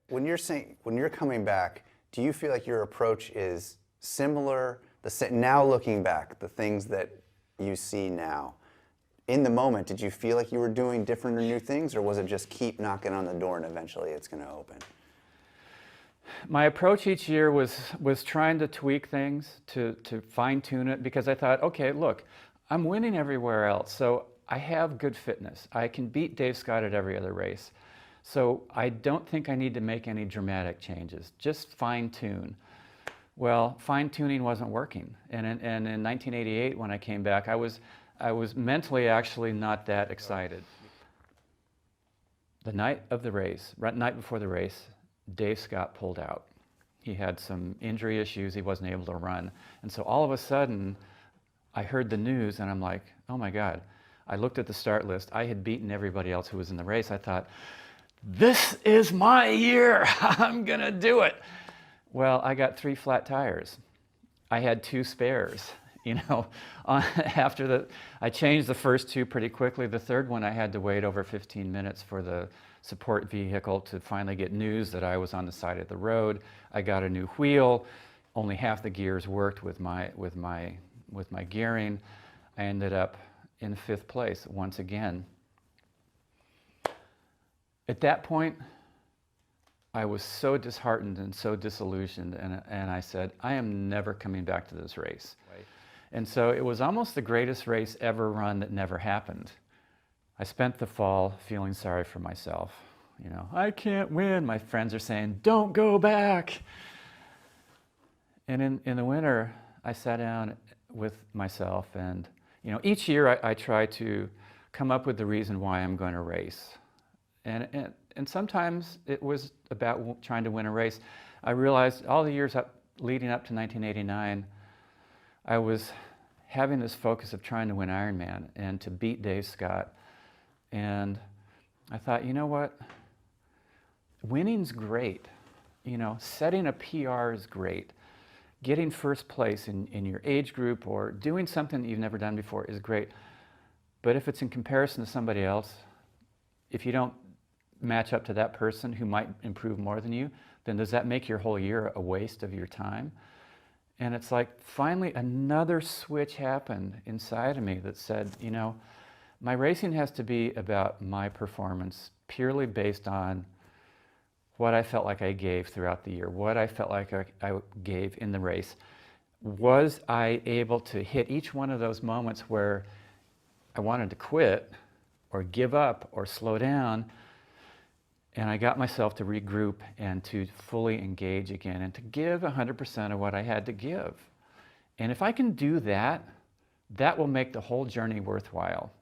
When you're coming back, do you feel like your approach is similar? Now looking back, the things that you see now, in the moment, did you feel like you were doing different or new things, or was it just keep knocking on the door and eventually it's going to open? My approach each year was trying to tweak things, to fine tune it, because I thought, okay, look, I'm winning everywhere else, so I have good fitness. I can beat Dave Scott at every other race. So I don't think I need to make any dramatic changes, just fine tune. Well, fine tuning wasn't working. And in 1988, when I came back, I was mentally actually not that excited. The night of the race, night before the race, Dave Scott pulled out. He had some injury issues, he wasn't able to run. And so all of a sudden, I heard the news and I'm like, oh my God. I looked at the start list. I had beaten everybody else who was in the race. I thought, this is my year. I'm gonna do it. Well, I got 3 flat tires. I had 2 spares. I changed the first 2 pretty quickly. The third one, I had to wait over 15 minutes for the support vehicle to finally get news that I was on the side of the road. I got a new wheel. Only half the gears worked with my gearing. I ended up in 5th place once again. At that point, I was so disheartened and so disillusioned, and I said, I am never coming back to this race. Right. And so it was almost the greatest race ever run that never happened. I spent the fall feeling sorry for myself. I can't win. My friends are saying, don't go back. And in the winter, I sat down with myself and, each year I try to come up with the reason why I'm going to race. And sometimes it was about trying to win a race. I realized all the years leading up to 1989, I was having this focus of trying to win Ironman and to beat Dave Scott. And I thought, you know what? Winning's great. Setting a PR is great. Getting first place in your age group or doing something that you've never done before is great. But if it's in comparison to somebody else, if you don't match up to that person who might improve more than you, then does that make your whole year a waste of your time? And it's like finally another switch happened inside of me that said, my racing has to be about my performance purely based on what I felt like I gave throughout the year, what I felt like I gave in the race. Was I able to hit each one of those moments where I wanted to quit or give up or slow down? And I got myself to regroup and to fully engage again and to give 100% of what I had to give. And if I can do that, that will make the whole journey worthwhile.